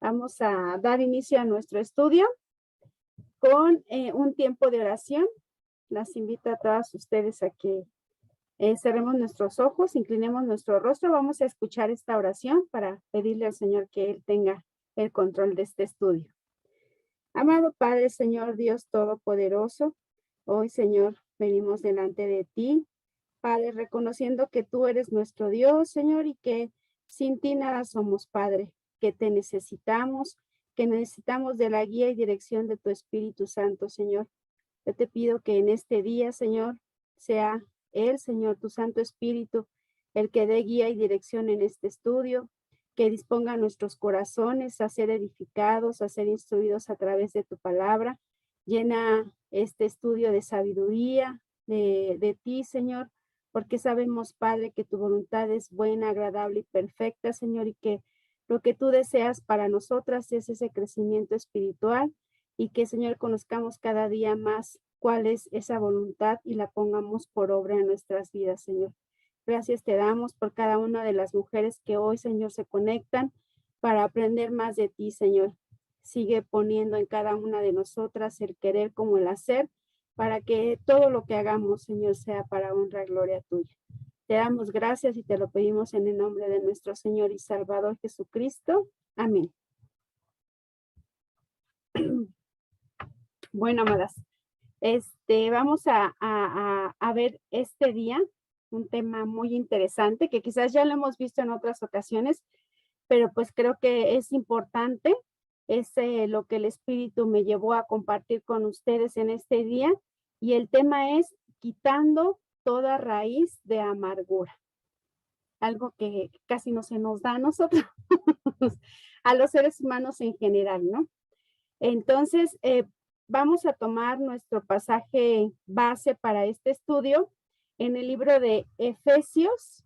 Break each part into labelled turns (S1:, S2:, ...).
S1: Vamos a dar inicio a nuestro estudio con un tiempo de oración. Las invito a todas ustedes a que cerremos nuestros ojos, inclinemos nuestro rostro. Vamos a escuchar esta oración para pedirle al Señor que Él tenga el control de este estudio. Amado Padre, Señor Dios Todopoderoso, hoy, Señor, venimos delante de ti, Padre, reconociendo que tú eres nuestro Dios, Señor, y que sin ti nada somos, Padre, que te necesitamos, que necesitamos de la guía y dirección de tu Espíritu Santo, Señor. Yo te pido que en este día, Señor, sea Él, Señor, tu Santo Espíritu, el que dé guía y dirección en este estudio, que disponga nuestros corazones a ser edificados, a ser instruidos a través de tu palabra. Llena este estudio de sabiduría de ti, Señor, porque sabemos, Padre, que tu voluntad es buena, agradable y perfecta, Señor, y que lo que tú deseas para nosotras es ese crecimiento espiritual y que, Señor, conozcamos cada día más cuál es esa voluntad y la pongamos por obra en nuestras vidas, Señor. Gracias te damos por cada una de las mujeres que hoy, Señor, se conectan para aprender más de ti, Señor. Sigue poniendo en cada una de nosotras el querer como el hacer, para que todo lo que hagamos, Señor, sea para honra y gloria tuya. Te damos gracias y te lo pedimos en el nombre de nuestro Señor y Salvador Jesucristo. Amén. Bueno, amadas, vamos a ver este día un tema muy interesante que quizás ya lo hemos visto en otras ocasiones, pero pues creo que es importante. Es lo que el Espíritu me llevó a compartir con ustedes en este día, y el tema es quitando toda raíz de amargura. Algo que casi no se nos da a nosotros, a los seres humanos en general, ¿no? Entonces, vamos a tomar nuestro pasaje base para este estudio en el libro de Efesios,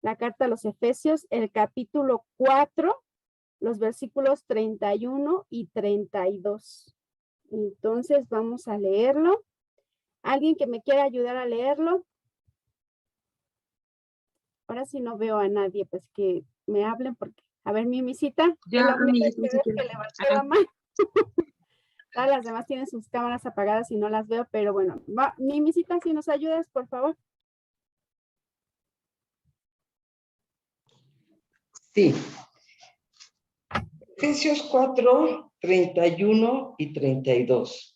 S1: la carta a los Efesios, el capítulo 4, los versículos 31 y 32. Entonces, vamos a leerlo. ¿Alguien que me quiera ayudar a leerlo? Ahora sí no veo a nadie, pues que me hablen porque, a ver, Mimisita,
S2: Ya,
S1: es la única
S2: amiguita,
S1: que levantó la mano. Todas las demás tienen sus cámaras apagadas y no las veo, pero bueno, Mimisita, si nos ayudas, por favor.
S3: Sí. Efesios 4, 31 y 32.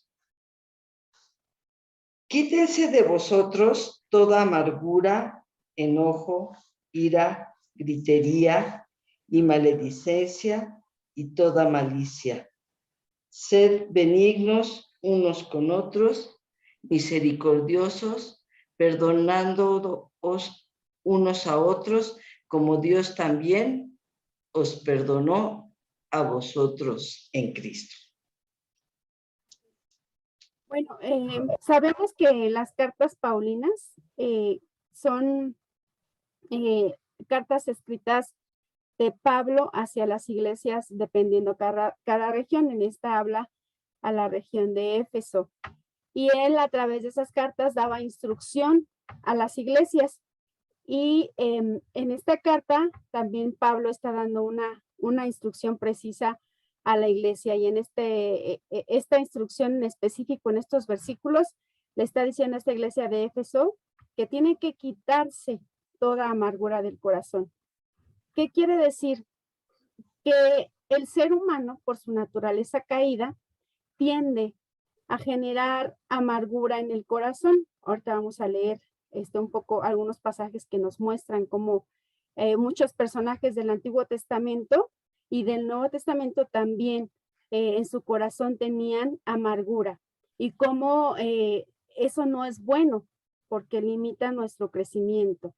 S3: Quítense de vosotros toda amargura, enojo, ira, gritería y maledicencia y toda malicia. Sed benignos unos con otros, misericordiosos, perdonándoos unos a otros, como Dios también os perdonó a vosotros en Cristo.
S1: Bueno, sabemos que las cartas paulinas son cartas escritas de Pablo hacia las iglesias, dependiendo cada región. En esta habla a la región de Éfeso. Y él a través de esas cartas daba instrucción a las iglesias. Y en esta carta también Pablo está dando una instrucción precisa a la iglesia, y en esta instrucción en específico, en estos versículos, le está diciendo a esta iglesia de Éfeso que tiene que quitarse toda amargura del corazón. ¿Qué quiere decir? Que el ser humano, por su naturaleza caída, tiende a generar amargura en el corazón. Ahorita vamos a leer un poco algunos pasajes que nos muestran cómo muchos personajes del Antiguo Testamento y del Nuevo Testamento también en su corazón tenían amargura, y cómo eso no es bueno porque limita nuestro crecimiento.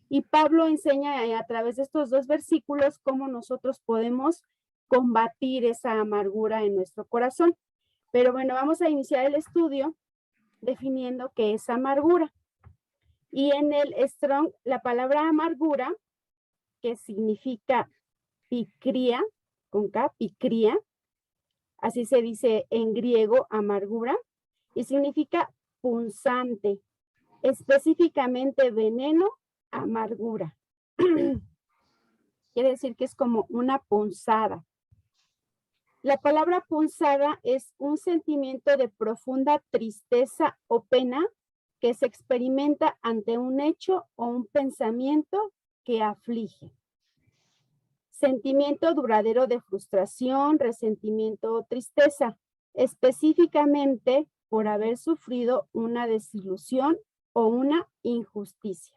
S1: Y Pablo enseña a través de estos dos versículos cómo nosotros podemos combatir esa amargura en nuestro corazón. Pero bueno, vamos a iniciar el estudio definiendo qué es amargura. Y en el Strong, la palabra amargura, que significa picría, con K, picría, así se dice en griego amargura, y significa punzante, específicamente veneno, amargura. Quiere decir que es como una punzada. La palabra punzada es un sentimiento de profunda tristeza o pena que se experimenta ante un hecho o un pensamiento que aflige. Sentimiento duradero de frustración, resentimiento o tristeza, específicamente por haber sufrido una desilusión o una injusticia.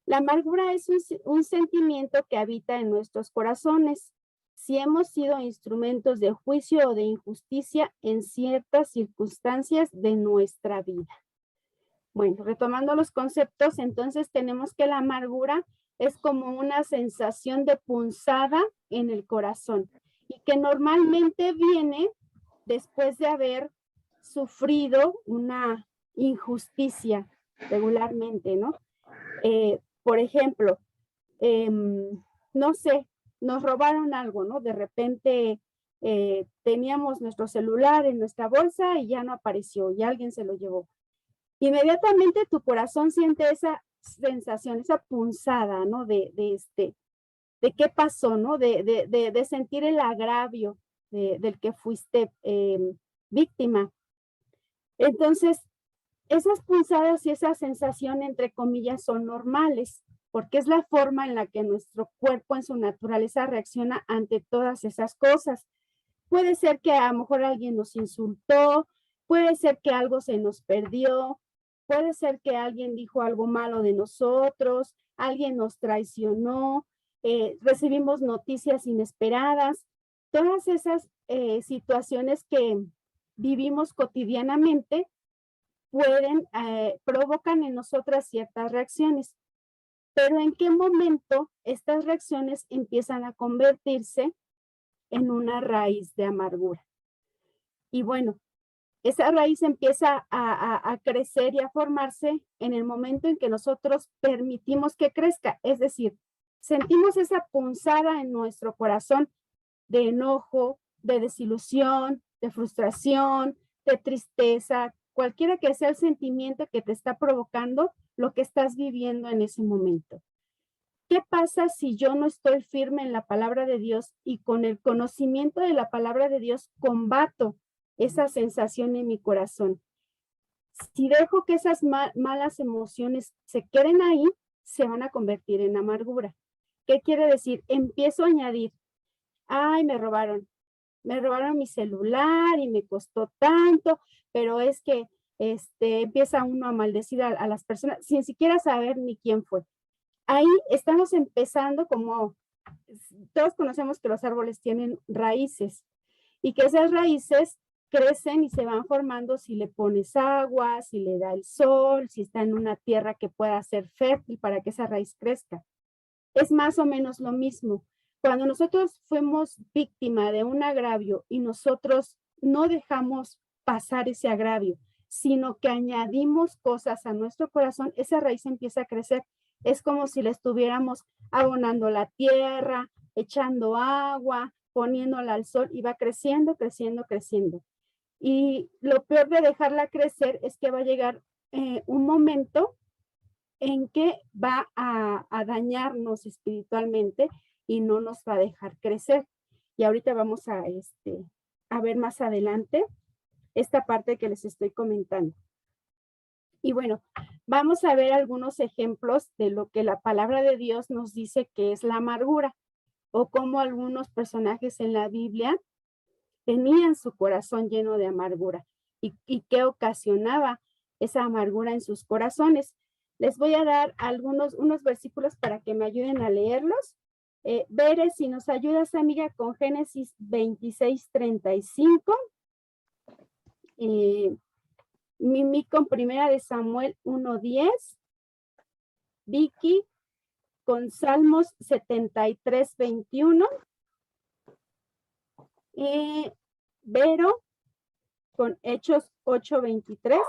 S1: La amargura es un sentimiento que habita en nuestros corazones si hemos sido instrumentos de juicio o de injusticia en ciertas circunstancias de nuestra vida. Bueno, retomando los conceptos, entonces tenemos que la amargura es como una sensación de punzada en el corazón y que normalmente viene después de haber sufrido una injusticia regularmente, ¿no? Por ejemplo, no sé, nos robaron algo, ¿no? De repente teníamos nuestro celular en nuestra bolsa y ya no apareció y alguien se lo llevó. Inmediatamente tu corazón siente esa sensación, esa punzada, ¿no? De qué pasó, ¿no? De sentir el agravio del que fuiste víctima. Entonces, esas punzadas y esa sensación, entre comillas, son normales, porque es la forma en la que nuestro cuerpo en su naturaleza reacciona ante todas esas cosas. Puede ser que a lo mejor alguien nos insultó, puede ser que algo se nos perdió, puede ser que alguien dijo algo malo de nosotros, alguien nos traicionó, recibimos noticias inesperadas. Todas esas situaciones que vivimos cotidianamente provocan en nosotras ciertas reacciones. Pero ¿en qué momento estas reacciones empiezan a convertirse en una raíz de amargura? Y bueno, esa raíz empieza a crecer y a formarse en el momento en que nosotros permitimos que crezca. Es decir, sentimos esa punzada en nuestro corazón de enojo, de desilusión, de frustración, de tristeza, cualquiera que sea el sentimiento que te está provocando lo que estás viviendo en ese momento. ¿Qué pasa si yo no estoy firme en la palabra de Dios y con el conocimiento de la palabra de Dios combato esa sensación en mi corazón? Si dejo que esas malas emociones se queden ahí, se van a convertir en amargura. ¿Qué quiere decir? Empiezo a añadir, ay, me robaron mi celular y me costó tanto, pero es que empieza uno a maldecir a las personas sin siquiera saber ni quién fue. Ahí estamos empezando como, todos conocemos que los árboles tienen raíces y que esas raíces crecen y se van formando si le pones agua, si le da el sol, si está en una tierra que pueda ser fértil para que esa raíz crezca. Es más o menos lo mismo. Cuando nosotros fuimos víctima de un agravio y nosotros no dejamos pasar ese agravio, sino que añadimos cosas a nuestro corazón, esa raíz empieza a crecer. Es como si le estuviéramos abonando la tierra, echando agua, poniéndola al sol y va creciendo, creciendo, creciendo. Y lo peor de dejarla crecer es que va a llegar un momento en que va a dañarnos espiritualmente y no nos va a dejar crecer. Y ahorita vamos a ver más adelante esta parte que les estoy comentando. Y bueno, vamos a ver algunos ejemplos de lo que la palabra de Dios nos dice que es la amargura, o cómo algunos personajes en la Biblia tenían su corazón lleno de amargura y qué ocasionaba esa amargura en sus corazones. Les voy a dar unos versículos para que me ayuden a leerlos. Bere, si nos ayudas, amiga, con Génesis 26:35. Mimi con Primera de Samuel 1:10. Vicky con Salmos 73:21. Vero con Hechos 8:23.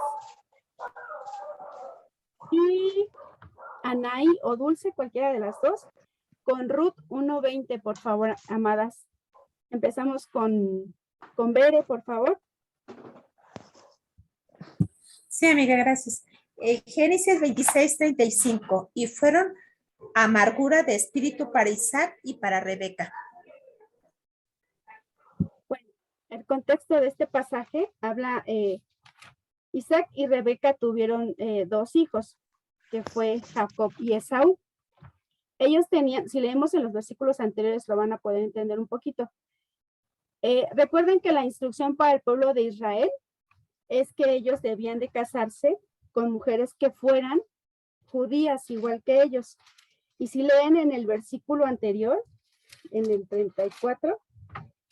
S1: Y Anaí o Dulce, cualquiera de las dos, con Ruth 1:20, por favor, amadas. Empezamos con Bere, por favor.
S2: Sí, amiga, gracias. Génesis 26:35. Y fueron amargura de espíritu para Isaac y para Rebeca.
S1: contexto de este pasaje habla, Isaac y Rebeca tuvieron 2 hijos, que fue Jacob y Esaú. Ellos tenían, si leemos en los versículos anteriores lo van a poder entender un poquito. Recuerden que la instrucción para el pueblo de Israel es que ellos debían de casarse con mujeres que fueran judías igual que ellos. Y si leen en el versículo anterior, en el 34,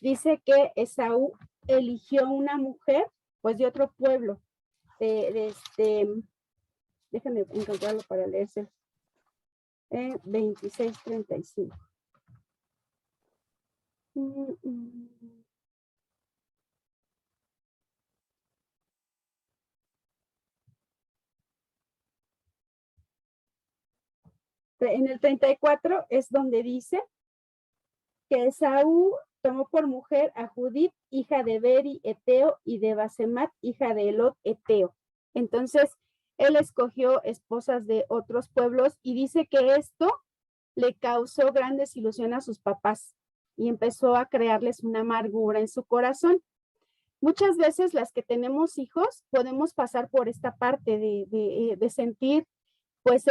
S1: dice que Esaú eligió una mujer pues de otro pueblo, déjenme encontrarlo para leerse. 26:35. En el 34 es donde dice que Esaú tomó por mujer a Judith, hija de Beri, Eteo, y de Basemat, hija de Elot, Eteo. Entonces, él escogió esposas de otros pueblos y dice que esto le causó gran desilusión a sus papás y empezó a crearles una amargura en su corazón. Muchas veces las que tenemos hijos podemos pasar por esta parte de sentir pues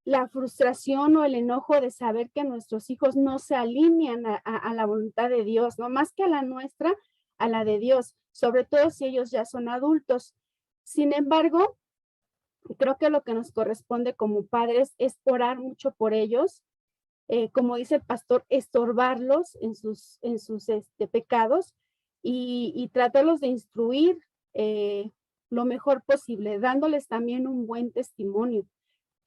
S1: la frustración o el enojo de saber que nuestros hijos no se alinean a la voluntad de Dios, no más que a la nuestra, a la de Dios, sobre todo si ellos ya son adultos. Sin embargo, creo que lo que nos corresponde como padres es orar mucho por ellos, como dice el pastor, estorbarlos en sus pecados y tratarlos de instruir lo mejor posible, dándoles también un buen testimonio.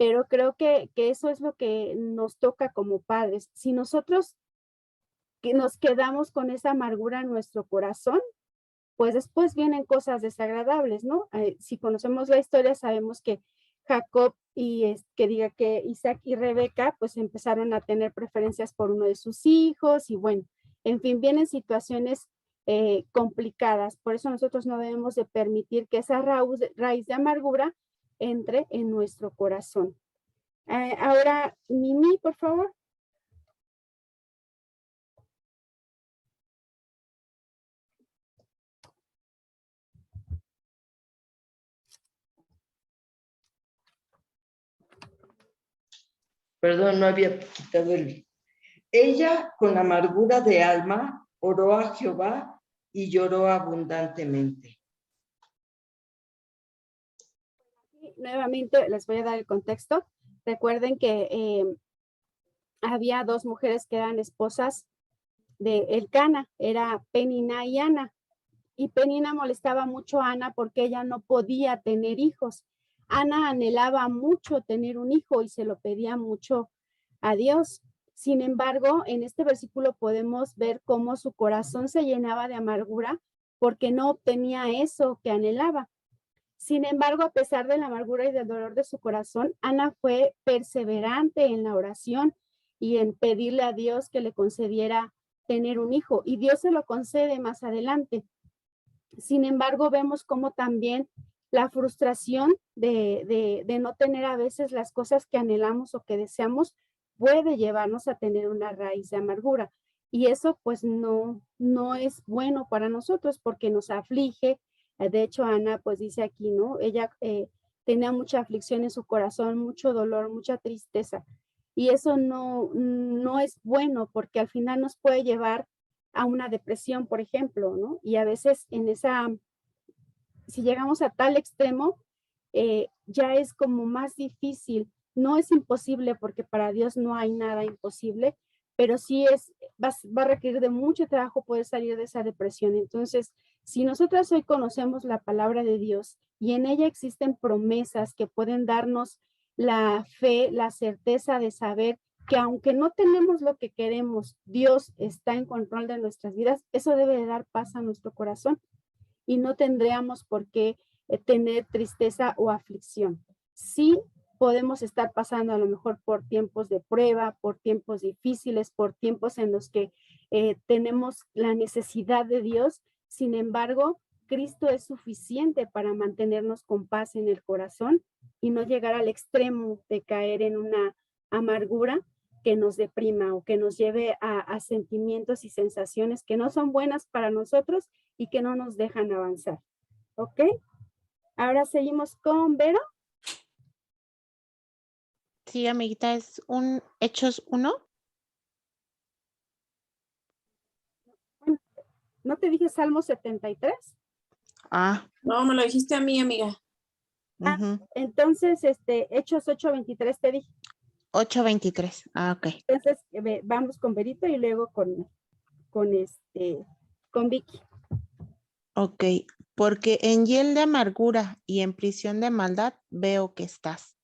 S1: Pero creo que eso es lo que nos toca como padres. Si nosotros que nos quedamos con esa amargura en nuestro corazón, pues después vienen cosas desagradables, ¿no? Si conocemos la historia, sabemos que Jacob que Isaac y Rebeca, pues empezaron a tener preferencias por uno de sus hijos y bueno, en fin, vienen situaciones complicadas. Por eso nosotros no debemos de permitir que esa raíz de amargura entre en nuestro corazón. Ahora, Mimi, por favor.
S3: Perdón, no había quitado el... Ella, con amargura de alma, oró a Jehová y lloró abundantemente.
S1: Nuevamente les voy a dar el contexto. Recuerden que había 2 mujeres que eran esposas de Elcana, era Penina y Ana. Y Penina molestaba mucho a Ana porque ella no podía tener hijos. Ana anhelaba mucho tener un hijo y se lo pedía mucho a Dios. Sin embargo, en este versículo podemos ver cómo su corazón se llenaba de amargura porque no obtenía eso que anhelaba. Sin embargo, a pesar de la amargura y del dolor de su corazón, Ana fue perseverante en la oración y en pedirle a Dios que le concediera tener un hijo. Y Dios se lo concede más adelante. Sin embargo, vemos cómo también la frustración de no tener a veces las cosas que anhelamos o que deseamos puede llevarnos a tener una raíz de amargura. Y eso pues no es bueno para nosotros porque nos aflige. De hecho, Ana pues dice aquí, ¿no? Ella tenía mucha aflicción en su corazón, mucho dolor, mucha tristeza. Y eso no es bueno porque al final nos puede llevar a una depresión, por ejemplo, ¿no? Y a veces si llegamos a tal extremo, ya es como más difícil. No es imposible porque para Dios no hay nada imposible, pero sí va a requerir de mucho trabajo poder salir de esa depresión. Entonces, si nosotras hoy conocemos la palabra de Dios y en ella existen promesas que pueden darnos la fe, la certeza de saber que aunque no tenemos lo que queremos, Dios está en control de nuestras vidas, eso debe de dar paz a nuestro corazón y no tendríamos por qué tener tristeza o aflicción. Sí podemos estar pasando a lo mejor por tiempos de prueba, por tiempos difíciles, por tiempos en los que tenemos la necesidad de Dios. Sin embargo, Cristo es suficiente para mantenernos con paz en el corazón y no llegar al extremo de caer en una amargura que nos deprima o que nos lleve a sentimientos y sensaciones que no son buenas para nosotros y que no nos dejan avanzar. ¿Ok? Ahora seguimos con Vero.
S4: Sí, amiguita, es un Hechos 1.
S1: ¿No te dije Salmo 73?
S4: Ah,
S5: No, me lo dijiste a mí, amiga.
S4: ujú.
S1: Entonces, Hechos 8:23 te dije.
S4: 8:23. Ah, ok.
S1: Entonces, vamos con Verito y luego con Vicky.
S4: Ok. Porque en hiel de amargura y en prisión de maldad veo que estás.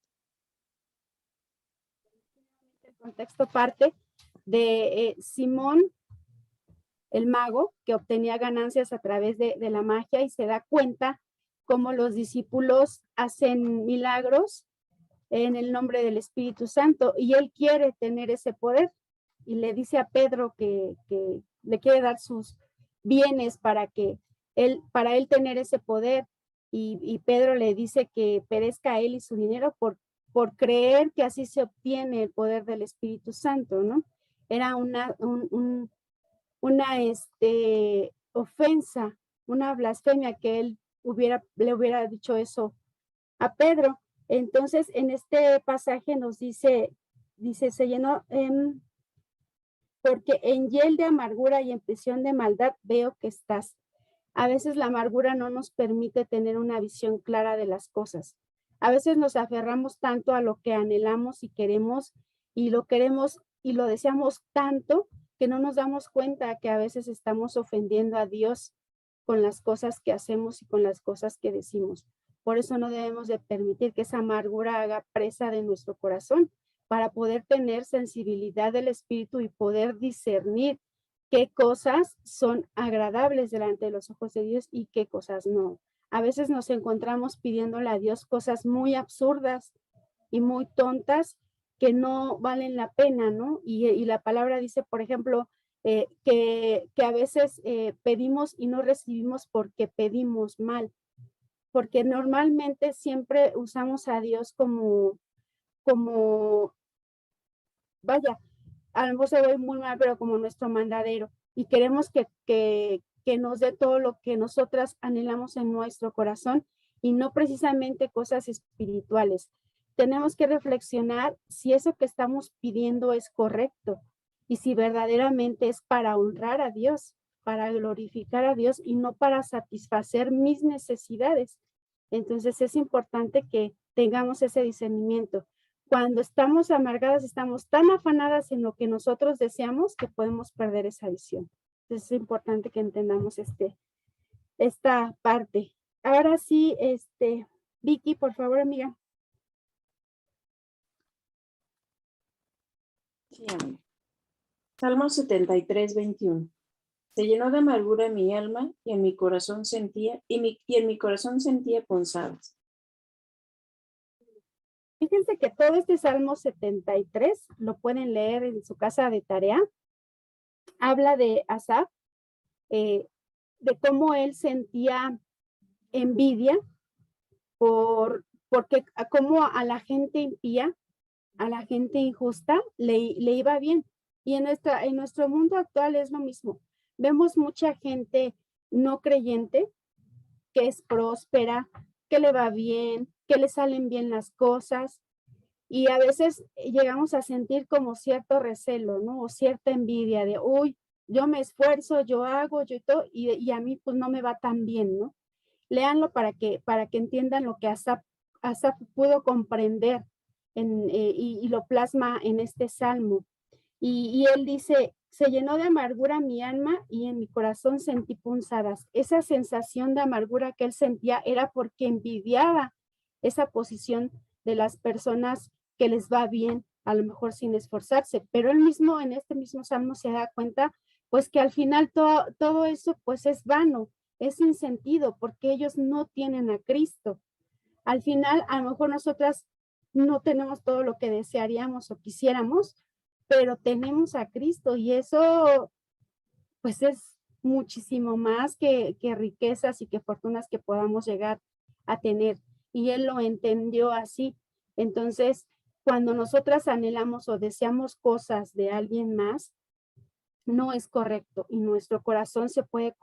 S1: El contexto parte de Simón, el mago, que obtenía ganancias a través de la magia y se da cuenta cómo los discípulos hacen milagros en el nombre del Espíritu Santo y él quiere tener ese poder y le dice a Pedro que le quiere dar sus bienes para él tener ese poder y Pedro le dice que perezca él y su dinero por creer que así se obtiene el poder del Espíritu Santo, ¿no? Era una ofensa, una blasfemia que él le hubiera dicho eso a Pedro. Entonces, en este pasaje nos dice, se llenó, porque en hiel de amargura y en prisión de maldad veo que estás. A veces la amargura no nos permite tener una visión clara de las cosas. A veces nos aferramos tanto a lo que anhelamos y lo queremos y lo deseamos tanto que no nos damos cuenta que a veces estamos ofendiendo a Dios con las cosas que hacemos y con las cosas que decimos. Por eso no debemos de permitir que esa amargura haga presa de nuestro corazón para poder tener sensibilidad del espíritu y poder discernir qué cosas son agradables delante de los ojos de Dios y qué cosas no. A veces nos encontramos pidiéndole a Dios cosas muy absurdas y muy tontas que no valen la pena, ¿no? Y la palabra dice, por ejemplo, que a veces pedimos y no recibimos porque pedimos mal, porque normalmente siempre usamos a Dios como vaya, a lo mejor se ve muy mal, pero como nuestro mandadero, y queremos que nos dé todo lo que nosotras anhelamos en nuestro corazón y no precisamente cosas espirituales. Tenemos que reflexionar si eso que estamos pidiendo es correcto y si verdaderamente es para honrar a Dios, para glorificar a Dios y no para satisfacer mis necesidades. Entonces es importante que tengamos ese discernimiento. Cuando estamos amargadas, estamos tan afanadas en lo que nosotros deseamos que podemos perder esa visión. Entonces es importante que entendamos esta parte. Ahora sí, Vicky, por favor, amiga.
S5: Sí, amiga. Salmo 73, 21. Se llenó de amargura mi alma y en mi corazón sentía, y en mi corazón sentía punzadas.
S1: Fíjense que todo este Salmo 73 lo pueden leer en su casa de tarea. Habla de Asaf, de cómo él sentía envidia porque como a la gente impía, a la gente injusta, le iba bien. Y en nuestro mundo actual es lo mismo. Vemos mucha gente no creyente que es próspera, que le va bien, que le salen bien las cosas. Y a veces llegamos a sentir como cierto recelo, ¿no? O cierta envidia de, uy, yo me esfuerzo, yo hago, yo todo, y a mí pues no me va tan bien, ¿no? Léanlo para que entiendan lo que Asaf pudo comprender y lo plasma en este salmo. Y él dice, se llenó de amargura mi alma y en mi corazón sentí punzadas. Esa sensación de amargura que él sentía era porque envidiaba esa posición de las personas que les va bien, a lo mejor sin esforzarse, pero él mismo en este mismo salmo se da cuenta pues que al final todo eso pues es vano, es sin sentido porque ellos no tienen a Cristo. Al final a lo mejor nosotras no tenemos todo lo que desearíamos o quisiéramos, pero tenemos a Cristo y eso pues es muchísimo más que riquezas y que fortunas que podamos llegar a tener. Y él lo entendió así. Entonces, cuando nosotras anhelamos o deseamos cosas de alguien más, no es correcto y nuestro corazón se puede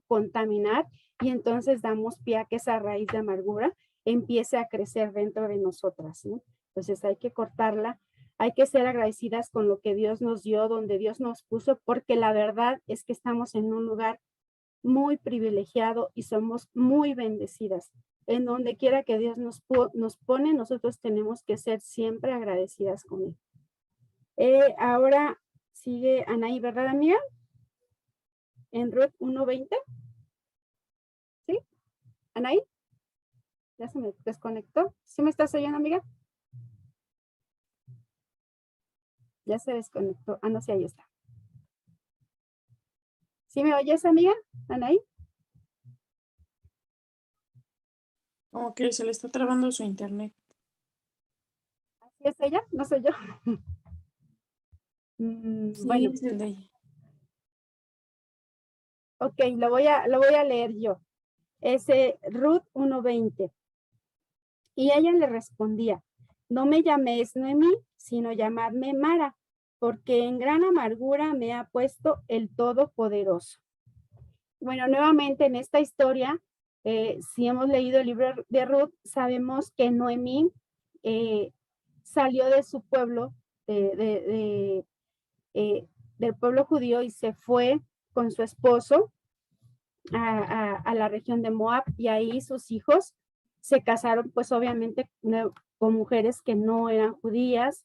S1: contaminar y entonces damos pie a que esa raíz de amargura empiece a crecer dentro de nosotras, ¿no? Entonces hay que cortarla, hay que ser agradecidas con lo que Dios nos dio, donde Dios nos puso, porque la verdad es que estamos en un lugar muy privilegiado y somos muy bendecidas. En donde quiera que Dios nos pone, nosotros tenemos que ser siempre agradecidas con Él. Ahora sigue Anaí, ¿verdad, amiga? En Ruth 1:20. ¿Sí? Anaí. Ya se me desconectó. ¿Sí me estás oyendo, amiga? Ya se desconectó. Ah, no sé, ahí está. ¿Sí me oyes, amiga? Anaí.
S5: Como que se le está trabando su internet.
S1: ¿Así es ella? No soy yo.
S5: Sí,
S1: Bueno,
S5: es el de ella.
S1: ok, lo voy a leer yo. Ese Ruth 1:20. Y ella le respondía, no me llaméis Noemí, sino llamadme Mara, porque en gran amargura me ha puesto el Todopoderoso. Bueno, nuevamente en esta historia, si hemos leído el libro de Ruth, sabemos que Noemí salió de su pueblo, del pueblo judío, y se fue con su esposo a la región de Moab, y ahí sus hijos se casaron, pues obviamente con mujeres que no eran judías.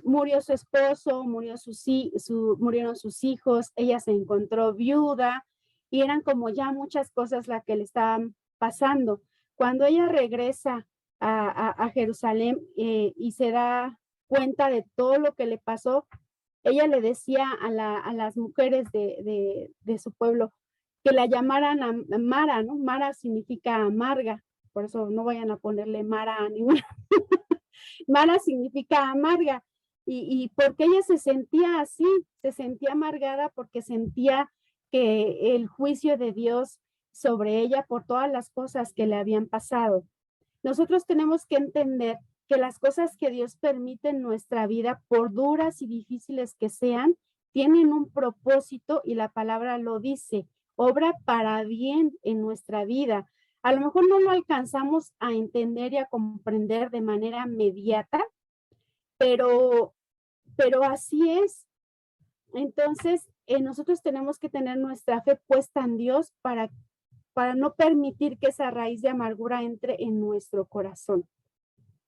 S1: Murió su esposo, murieron sus hijos, ella se encontró viuda y eran como ya muchas cosas las que le estaban pasando. Cuando ella regresa a Jerusalén y se da cuenta de todo lo que le pasó, ella le decía a las mujeres de su pueblo que la llamaran a Mara, ¿no? Mara significa amarga, por eso no vayan a ponerle Mara a ninguna. Mara significa amarga. Y porque ella se sentía así, se sentía amargada porque sentía que el juicio de Dios sobre ella por todas las cosas que le habían pasado. Nosotros tenemos que entender que las cosas que Dios permite en nuestra vida, por duras y difíciles que sean, tienen un propósito y la palabra lo dice, obra para bien en nuestra vida. A lo mejor no lo alcanzamos a entender y a comprender de manera inmediata, pero así es. Entonces, nosotros tenemos que tener nuestra fe puesta en Dios para no permitir que esa raíz de amargura entre en nuestro corazón.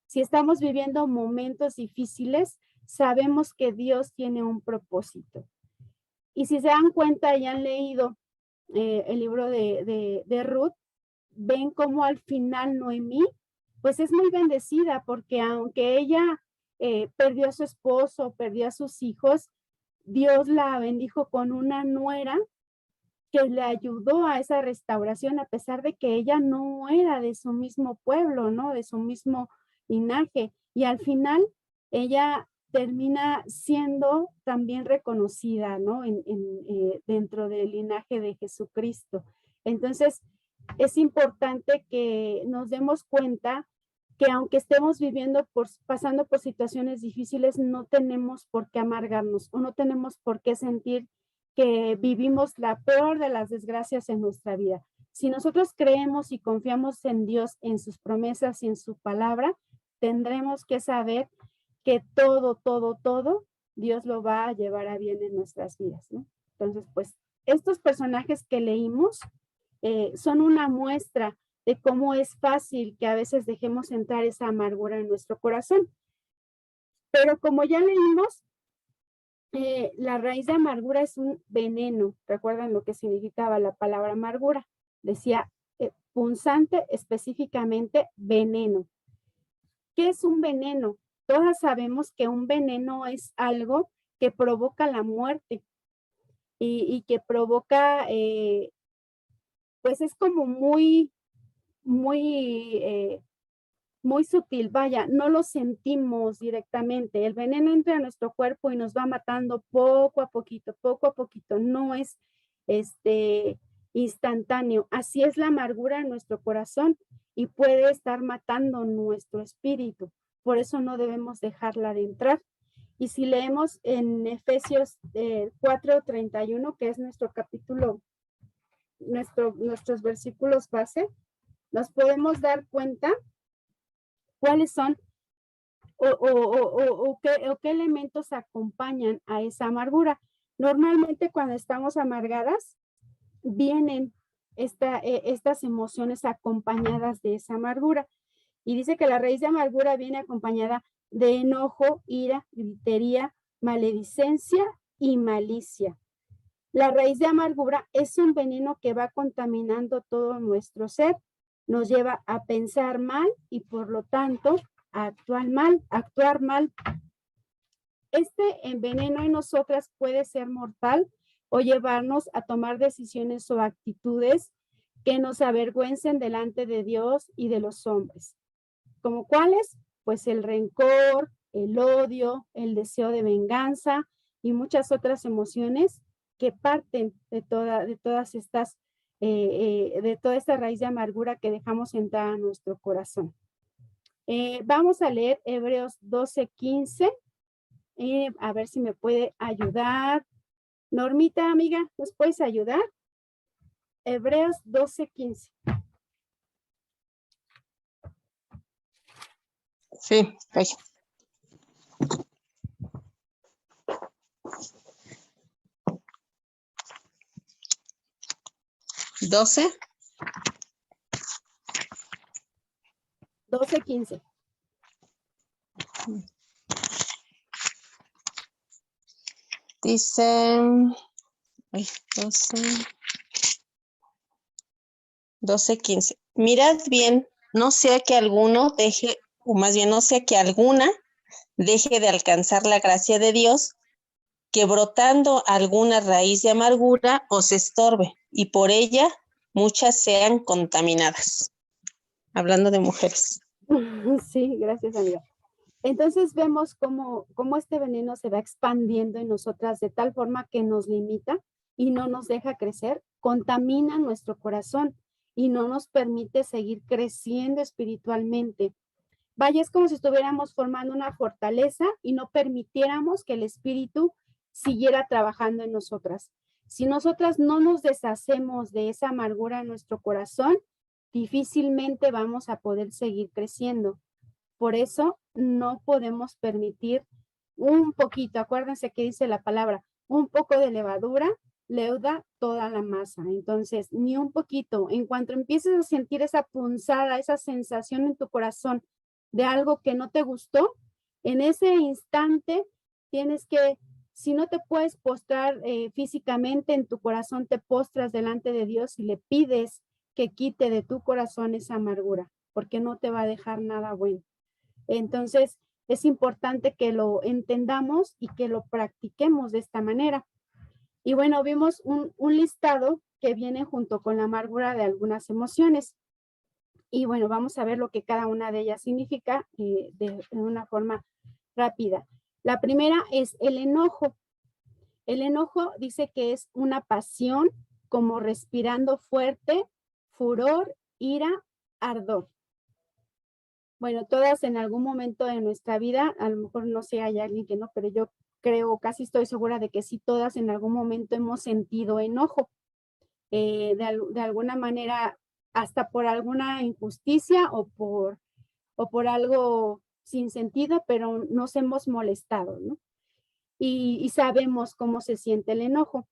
S1: Si estamos viviendo momentos difíciles, sabemos que Dios tiene un propósito. Y si se dan cuenta y han leído el libro de Ruth, ven cómo al final Noemí, pues es muy bendecida porque aunque ella perdió a su esposo, perdió a sus hijos, Dios la bendijo con una nuera que le ayudó a esa restauración a pesar de que ella no era de su mismo pueblo, ¿no? De su mismo linaje. Y al final ella termina siendo también reconocida, ¿no? Dentro del linaje de Jesucristo. Entonces, es importante que nos demos cuenta que aunque estemos pasando por situaciones difíciles, no tenemos por qué amargarnos o no tenemos por qué sentir que vivimos la peor de las desgracias en nuestra vida. Si nosotros creemos y confiamos en Dios, en sus promesas y en su palabra, tendremos que saber que todo, Dios lo va a llevar a bien en nuestras vidas, ¿no? Entonces, pues, estos personajes que leímos son una muestra de cómo es fácil que a veces dejemos entrar esa amargura en nuestro corazón. Pero como ya leímos, la raíz de amargura es un veneno. ¿Recuerdan lo que significaba la palabra amargura? Decía punzante, específicamente veneno. ¿Qué es un veneno? Todas sabemos que un veneno es algo que provoca la muerte y que provoca, pues es como muy sutil, vaya, no lo sentimos directamente. El veneno entra a nuestro cuerpo y nos va matando poco a poquito, no es instantáneo. Así es la amargura en nuestro corazón y puede estar matando nuestro espíritu. por eso no debemos dejarla de entrar. Y si leemos en Efesios 4:31, que es nuestro capítulo, nuestros versículos base, nos podemos dar cuenta cuáles son o qué elementos acompañan a esa amargura. Normalmente cuando estamos amargadas, vienen estas emociones acompañadas de esa amargura. Y dice que la raíz de amargura viene acompañada de enojo, ira, gritería, maledicencia y malicia. La raíz de amargura es un veneno que va contaminando todo nuestro ser, nos lleva a pensar mal y por lo tanto a actuar mal. Este veneno en nosotras puede ser mortal o llevarnos a tomar decisiones o actitudes que nos avergüencen delante de Dios y de los hombres. ¿Como cuáles? Pues el rencor, el odio, el deseo de venganza y muchas otras emociones que parten de toda esta raíz de amargura que dejamos entrar a nuestro corazón. Vamos a leer Hebreos 12:15. A ver si me puede ayudar. Normita, amiga, ¿nos puedes ayudar? Hebreos 12:15.
S6: Sí, ahí. ¿12?
S1: 12:15.
S6: Dice, 12:15. Mirad bien, no sea que alguno deje, o más bien no sea que alguna deje de alcanzar la gracia de Dios, que brotando alguna raíz de amargura os estorbe, y por ella muchas sean contaminadas. Hablando de mujeres.
S1: Sí, gracias, amiga. Entonces vemos cómo este veneno se va expandiendo en nosotras de tal forma que nos limita y no nos deja crecer, contamina nuestro corazón y no nos permite seguir creciendo espiritualmente. Vaya, es como si estuviéramos formando una fortaleza y no permitiéramos que el espíritu siguiera trabajando en nosotras. Si nosotras no nos deshacemos de esa amargura en nuestro corazón, difícilmente vamos a poder seguir creciendo. Por eso no podemos permitir un poquito, acuérdense que dice la palabra, un poco de levadura leuda toda la masa. Entonces, ni un poquito. En cuanto empieces a sentir esa punzada, esa sensación en tu corazón de algo que no te gustó, en ese instante tienes que, si no te puedes postrar físicamente, en tu corazón te postras delante de Dios y le pides que quite de tu corazón esa amargura, porque no te va a dejar nada bueno. Entonces, es importante que lo entendamos y que lo practiquemos de esta manera. Y bueno, vimos un listado que viene junto con la amargura de algunas emociones. Y bueno, vamos a ver lo que cada una de ellas significa de una forma rápida. La primera es el enojo. El enojo dice que es una pasión como respirando fuerte, furor, ira, ardor. Bueno, todas en algún momento de nuestra vida, a lo mejor no sé, hay alguien que no, pero yo creo, casi estoy segura de que sí, todas en algún momento hemos sentido enojo. De alguna manera, hasta por alguna injusticia o por algo sin sentido, pero nos hemos molestado, ¿no? Y sabemos cómo se siente el enojo.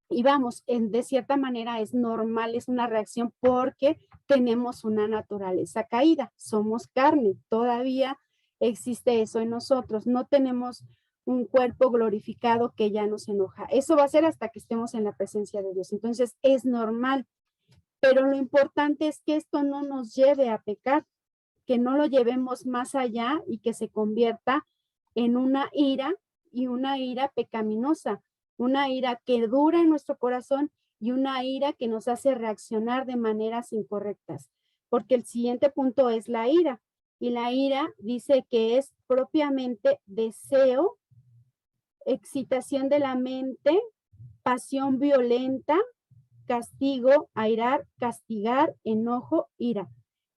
S1: Y vamos, de cierta manera es normal, es una reacción porque tenemos una naturaleza caída, somos carne, todavía existe eso en nosotros, no tenemos un cuerpo glorificado que ya nos enoja. Eso va a ser hasta que estemos en la presencia de Dios. Entonces es normal, pero lo importante es que esto no nos lleve a pecar, que no lo llevemos más allá y que se convierta en una ira y una ira pecaminosa, una ira que dura en nuestro corazón y una ira que nos hace reaccionar de maneras incorrectas. Porque el siguiente punto es la ira. Y la ira dice que es propiamente deseo, excitación de la mente, pasión violenta, castigo, airar, castigar, enojo, ira.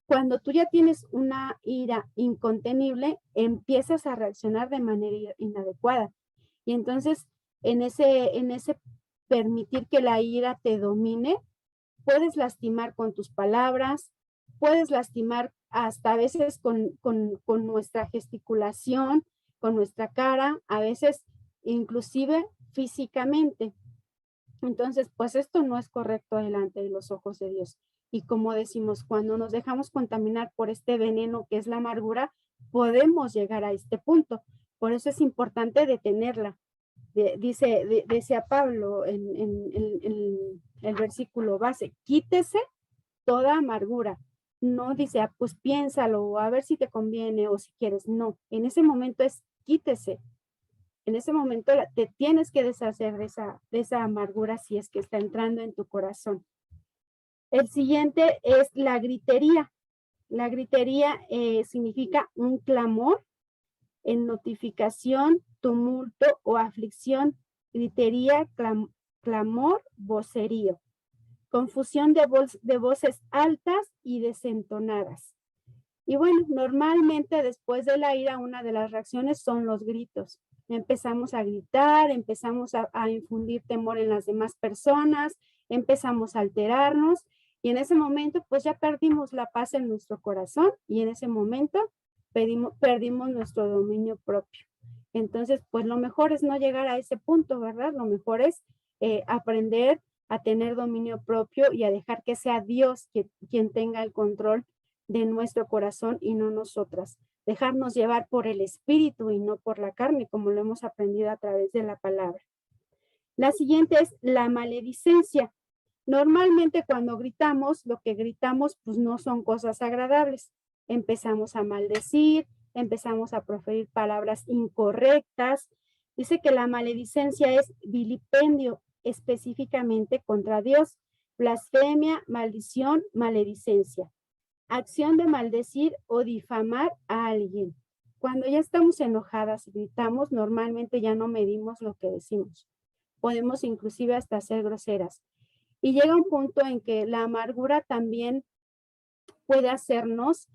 S1: Cuando tú ya tienes una ira incontenible, empiezas a reaccionar de manera inadecuada. Y entonces, en ese permitir que la ira te domine, puedes lastimar con tus palabras, puedes lastimar hasta a veces con nuestra gesticulación, con nuestra cara, a veces inclusive físicamente. Entonces, pues esto no es correcto delante de los ojos de Dios. Y como decimos, cuando nos dejamos contaminar por este veneno que es la amargura, podemos llegar a este punto. Por eso es importante detenerla. Decía Pablo en el versículo base, quítese toda amargura. No dice, pues piénsalo, a ver si te conviene o si quieres. No, en ese momento es quítese. En ese momento te tienes que deshacer de esa amargura si es que está entrando en tu corazón. El siguiente es la gritería. La gritería significa un clamor en notificación, tumulto o aflicción. Gritería, clamor, vocerío. Confusión de voces altas y desentonadas. Y bueno, normalmente después de la ira, una de las reacciones son los gritos. Empezamos a gritar, empezamos a infundir temor en las demás personas, empezamos a alterarnos y en ese momento pues ya perdimos la paz en nuestro corazón y en ese momento perdimos nuestro dominio propio. Entonces pues lo mejor es no llegar a ese punto, ¿verdad? Lo mejor es aprender a tener dominio propio y a dejar que sea Dios quien tenga el control de nuestro corazón y no nosotras. Dejarnos llevar por el espíritu y no por la carne, como lo hemos aprendido a través de la palabra. La siguiente es la maledicencia. Normalmente cuando gritamos, lo que gritamos pues no son cosas agradables. Empezamos a maldecir, empezamos a proferir palabras incorrectas. Dice que la maledicencia es vilipendio específicamente contra Dios, blasfemia, maldición, maledicencia. Acción de maldecir o difamar a alguien. Cuando ya estamos enojadas y gritamos, normalmente ya no medimos lo que decimos. Podemos inclusive hasta ser groseras. Y llega un punto en que la amargura también puede hacernos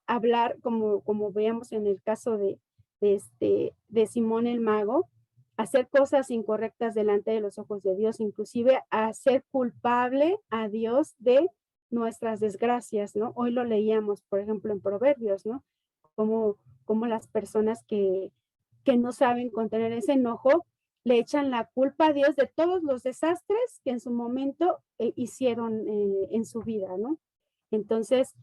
S1: hablar, como veíamos en el caso de Simón el Mago, hacer cosas incorrectas delante de los ojos de Dios, inclusive hacer culpable a Dios de nuestras desgracias, ¿no? Hoy lo leíamos, por ejemplo, en Proverbios, ¿no? Como las personas que no saben contener ese enojo, le echan la culpa a Dios de todos los desastres que en su momento hicieron en su vida, ¿no? Entonces,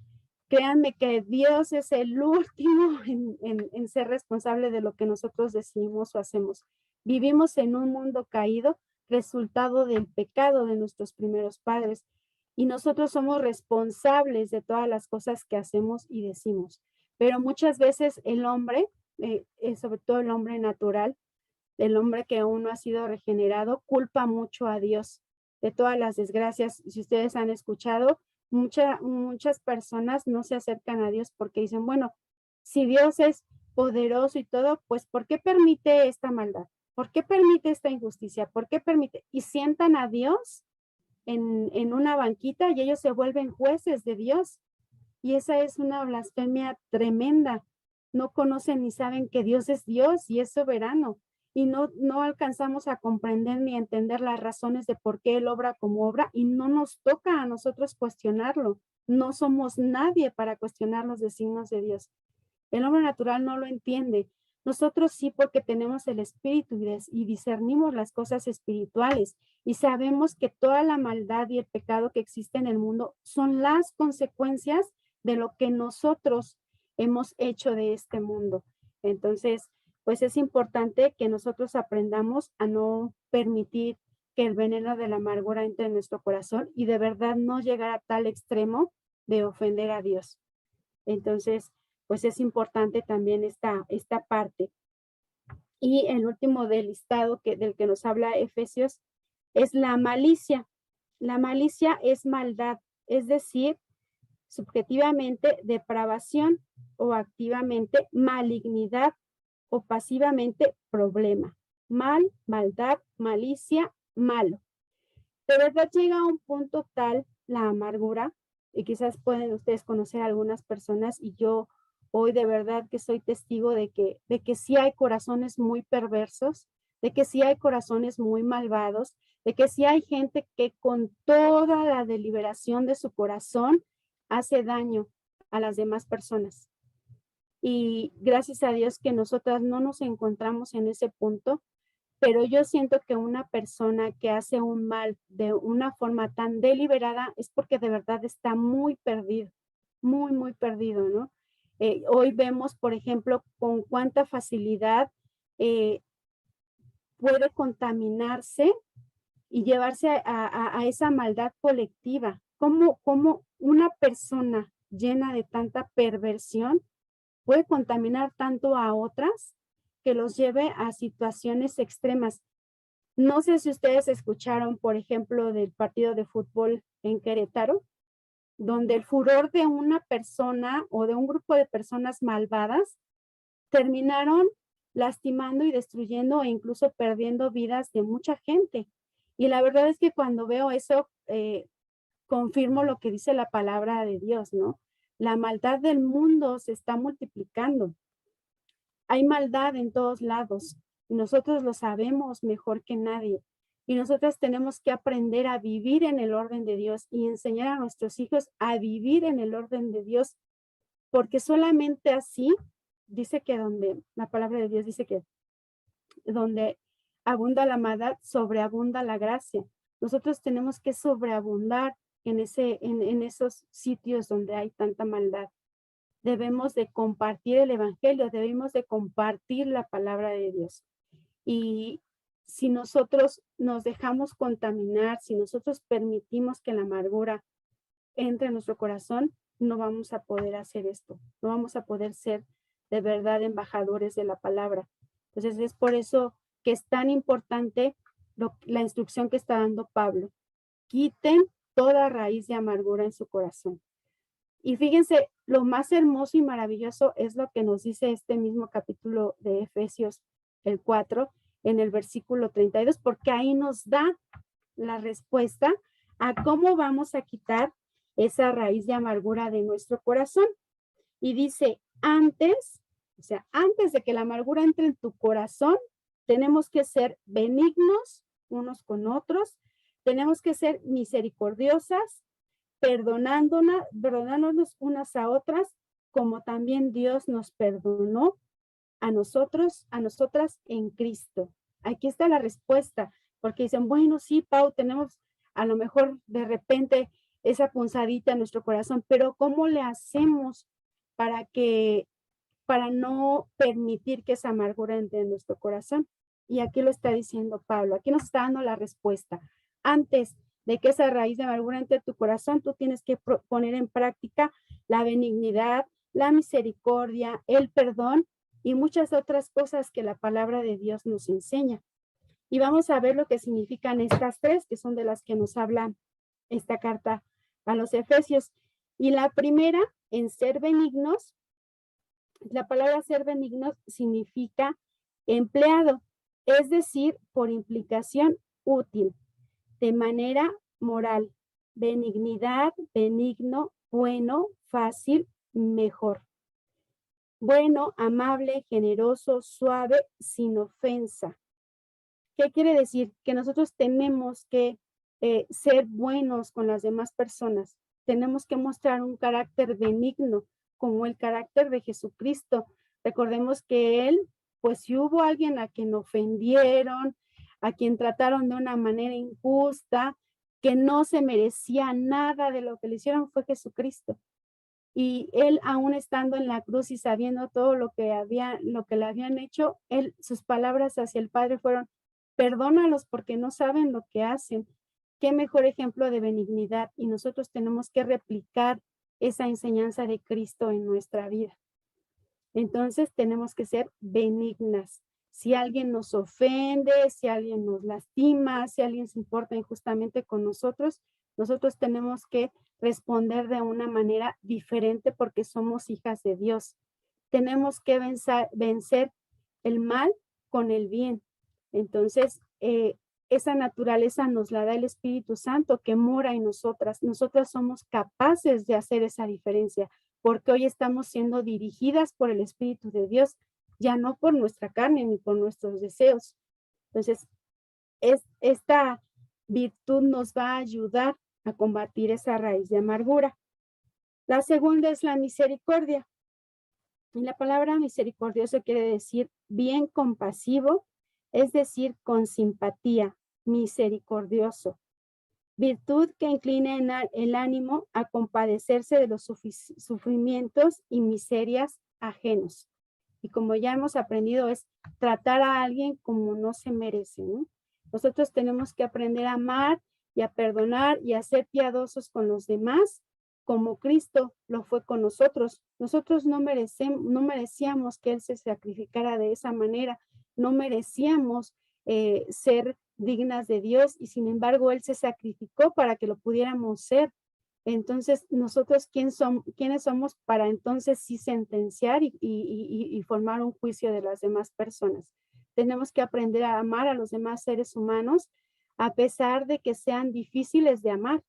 S1: créanme que Dios es el último en ser responsable de lo que nosotros decimos o hacemos. Vivimos en un mundo caído, resultado del pecado de nuestros primeros padres. Y nosotros somos responsables de todas las cosas que hacemos y decimos. Pero muchas veces el hombre, sobre todo el hombre natural, el hombre que aún no ha sido regenerado, culpa mucho a Dios de todas las desgracias. Si ustedes han escuchado, muchas personas no se acercan a Dios porque dicen, bueno, si Dios es poderoso y todo, pues ¿por qué permite esta maldad? ¿Por qué permite esta injusticia? ¿Por qué permite? Y sientan a Dios en una banquita y ellos se vuelven jueces de Dios. Y esa es una blasfemia tremenda. No conocen ni saben que Dios es Dios y es soberano. Y no alcanzamos a comprender ni a entender las razones de por qué Él obra como obra y no nos toca a nosotros cuestionarlo. No somos nadie para cuestionar los designios de Dios. El hombre natural no lo entiende. Nosotros sí, porque tenemos el espíritu y discernimos las cosas espirituales y sabemos que toda la maldad y el pecado que existe en el mundo son las consecuencias de lo que nosotros hemos hecho de este mundo. Entonces, pues es importante que nosotros aprendamos a no permitir que el veneno de la amargura entre en nuestro corazón y de verdad no llegar a tal extremo de ofender a Dios. Entonces, pues es importante también esta parte. Y el último del listado del que nos habla Efesios es la malicia. La malicia es maldad, es decir, subjetivamente depravación o activamente malignidad o pasivamente problema. Mal, maldad, malicia, malo. De verdad llega a un punto tal la amargura y quizás pueden ustedes conocer a algunas personas, y yo hoy de verdad que soy testigo de que sí hay corazones muy perversos, de que sí hay corazones muy malvados, de que sí hay gente que con toda la deliberación de su corazón hace daño a las demás personas. Y gracias a Dios que nosotras no nos encontramos en ese punto, pero yo siento que una persona que hace un mal de una forma tan deliberada es porque de verdad está muy perdido, muy perdido, ¿no? Hoy vemos, por ejemplo, con cuánta facilidad puede contaminarse y llevarse a esa maldad colectiva. ¿Cómo una persona llena de tanta perversión puede contaminar tanto a otras que los lleve a situaciones extremas? No sé si ustedes escucharon, por ejemplo, del partido de fútbol en Querétaro, donde el furor de una persona o de un grupo de personas malvadas terminaron lastimando y destruyendo e incluso perdiendo vidas de mucha gente. Y la verdad es que cuando veo eso, confirmo lo que dice la palabra de Dios, ¿no? La maldad del mundo se está multiplicando. Hay maldad en todos lados y nosotros lo sabemos mejor que nadie. Y nosotras tenemos que aprender a vivir en el orden de Dios y enseñar a nuestros hijos a vivir en el orden de Dios, porque solamente así, dice que donde, la palabra de Dios dice que donde abunda la maldad, sobreabunda la gracia. Nosotros tenemos que sobreabundar en esos sitios donde hay tanta maldad. Debemos de compartir el evangelio, debemos de compartir la palabra de Dios. Y si nosotros nos dejamos contaminar, si nosotros permitimos que la amargura entre en nuestro corazón, no vamos a poder hacer esto, no vamos a poder ser de verdad embajadores de la palabra. Entonces es por eso que es tan importante la instrucción que está dando Pablo. Quiten toda raíz de amargura en su corazón. Y fíjense, lo más hermoso y maravilloso es lo que nos dice este mismo capítulo de Efesios, el 4, en el versículo 32, porque ahí nos da la respuesta a cómo vamos a quitar esa raíz de amargura de nuestro corazón. Y dice, antes de que la amargura entre en tu corazón, tenemos que ser benignos unos con otros, tenemos que ser misericordiosas, perdonándonos unas a otras, como también Dios nos perdonó a nosotras en Cristo. Aquí está la respuesta, porque dicen, bueno, sí, Pau, tenemos a lo mejor de repente esa punzadita en nuestro corazón, pero ¿cómo le hacemos para no permitir que esa amargura entre en nuestro corazón? Y aquí lo está diciendo Pablo, aquí nos está dando la respuesta. Antes de que esa raíz de amargura entre tu corazón, tú tienes que poner en práctica la benignidad, la misericordia, el perdón y muchas otras cosas que la palabra de Dios nos enseña. Y vamos a ver lo que significan estas tres, que son de las que nos habla esta carta a los Efesios. Y la primera, en ser benignos, la palabra ser benignos significa empleado, es decir, por implicación útil, de manera moral, benignidad, benigno, bueno, fácil, mejor. Bueno, amable, generoso, suave, sin ofensa. ¿Qué quiere decir? Que nosotros tenemos que ser buenos con las demás personas. Tenemos que mostrar un carácter benigno, como el carácter de Jesucristo. Recordemos que Él, pues si hubo alguien a quien ofendieron, a quien trataron de una manera injusta, que no se merecía nada de lo que le hicieron, fue Jesucristo. Y Él, aún estando en la cruz y sabiendo todo lo que le habían hecho, sus palabras hacia el Padre fueron, perdónalos porque no saben lo que hacen. Qué mejor ejemplo de benignidad, y nosotros tenemos que replicar esa enseñanza de Cristo en nuestra vida. Entonces tenemos que ser benignas. Si alguien nos ofende, si alguien nos lastima, si alguien se importa injustamente con nosotros tenemos que responder de una manera diferente porque somos hijas de Dios. Tenemos que vencer el mal con el bien. Entonces, esa naturaleza nos la da el Espíritu Santo que mora en nosotras. Nosotras somos capaces de hacer esa diferencia, porque hoy estamos siendo dirigidas por el Espíritu de Dios, ya no por nuestra carne ni por nuestros deseos. Entonces, esta virtud nos va a ayudar a combatir esa raíz de amargura. La segunda es la misericordia. Y la palabra misericordioso quiere decir bien compasivo, es decir, con simpatía, misericordioso. Virtud que inclina el ánimo a compadecerse de los sufrimientos y miserias ajenos. Y como ya hemos aprendido, es tratar a alguien como no se merece, ¿no? Nosotros tenemos que aprender a amar y a perdonar y a ser piadosos con los demás, como Cristo lo fue con nosotros. Nosotros no merecíamos que Él se sacrificara de esa manera, no merecíamos ser dignas de Dios y sin embargo Él se sacrificó para que lo pudiéramos ser. Entonces, nosotros, ¿quiénes somos para entonces sí sentenciar y formar un juicio de las demás personas? Tenemos que aprender a amar a los demás seres humanos a pesar de que sean difíciles de amar,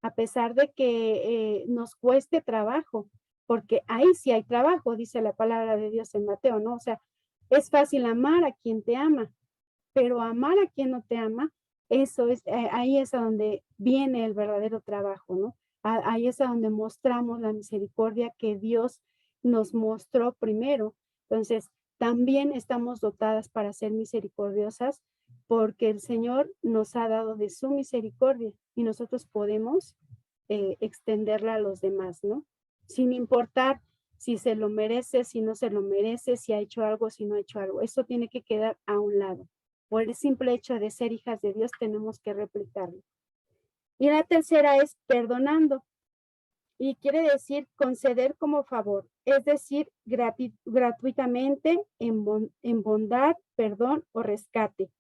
S1: a pesar de que nos cueste trabajo, porque ahí sí hay trabajo, dice la palabra de Dios en Mateo, ¿no? O sea, es fácil amar a quien te ama, pero amar a quien no te ama, eso es, ahí es a donde viene el verdadero trabajo, ¿no? Ahí es a donde mostramos la misericordia que Dios nos mostró primero. Entonces, también estamos dotadas para ser misericordiosas porque el Señor nos ha dado de su misericordia y nosotros podemos extenderla a los demás, ¿no? Sin importar si se lo merece, si no se lo merece, si ha hecho algo, si no ha hecho algo. Eso tiene que quedar a un lado. Por el simple hecho de ser hijas de Dios tenemos que replicarlo. Y la tercera es perdonando. Y quiere decir conceder como favor, es decir, gratuitamente en bondad, perdón o rescate.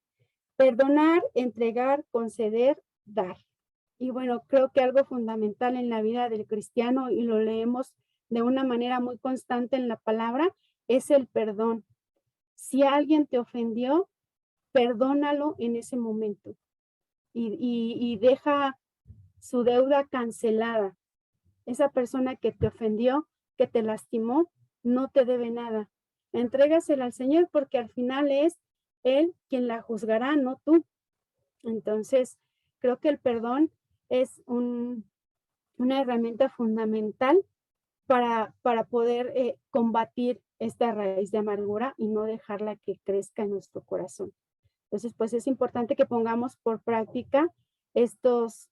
S1: Perdonar, entregar, conceder, dar. Y bueno, creo que algo fundamental en la vida del cristiano, y lo leemos de una manera muy constante en la palabra, es el perdón. Si alguien te ofendió, perdónalo en ese momento y deja su deuda cancelada. Esa persona que te ofendió, que te lastimó, no te debe nada. Entrégasela al Señor porque al final es Él quien la juzgará, no tú. Entonces, creo que el perdón es una herramienta fundamental para poder combatir esta raíz de amargura y no dejarla que crezca en nuestro corazón. Entonces, pues es importante que pongamos por práctica estas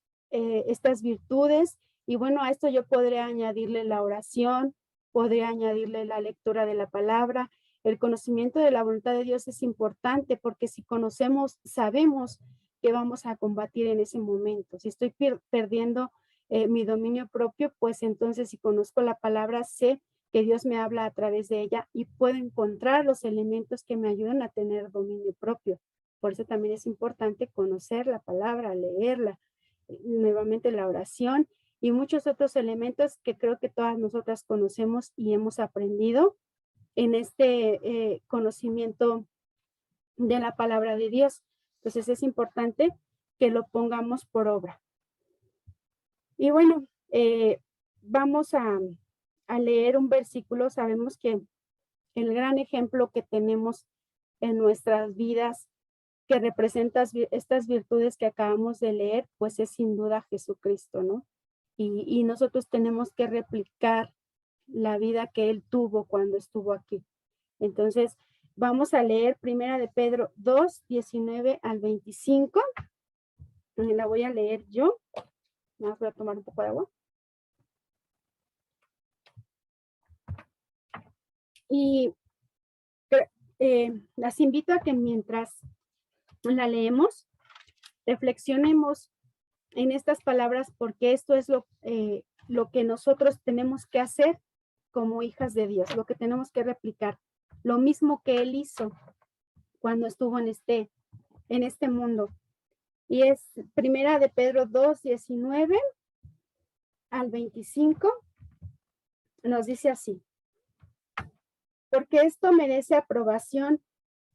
S1: virtudes. Y bueno, a esto yo podría añadirle la oración, podría añadirle la lectura de la palabra. El conocimiento de la voluntad de Dios es importante porque si conocemos, sabemos que vamos a combatir en ese momento. Si estoy perdiendo mi dominio propio, pues entonces si conozco la palabra, sé que Dios me habla a través de ella y puedo encontrar los elementos que me ayudan a tener dominio propio. Por eso también es importante conocer la palabra, leerla, nuevamente la oración y muchos otros elementos que creo que todas nosotras conocemos y hemos aprendido en este conocimiento de la palabra de Dios. Entonces es importante que lo pongamos por obra. Y bueno, vamos a leer un versículo. Sabemos que el gran ejemplo que tenemos en nuestras vidas que representa estas virtudes que acabamos de leer, pues es sin duda Jesucristo, ¿no? Y nosotros tenemos que replicar la vida que Él tuvo cuando estuvo aquí. Entonces, vamos a leer Primera de Pedro 2, 19 al 25. La voy a leer yo. Más voy a tomar un poco de agua. Y las invito a que mientras la leemos, reflexionemos en estas palabras porque esto es lo que nosotros tenemos que hacer como hijas de Dios, lo que tenemos que replicar, lo mismo que Él hizo cuando estuvo en este mundo. Y es Primera de Pedro 2, 19 al 25, nos dice así: porque esto merece aprobación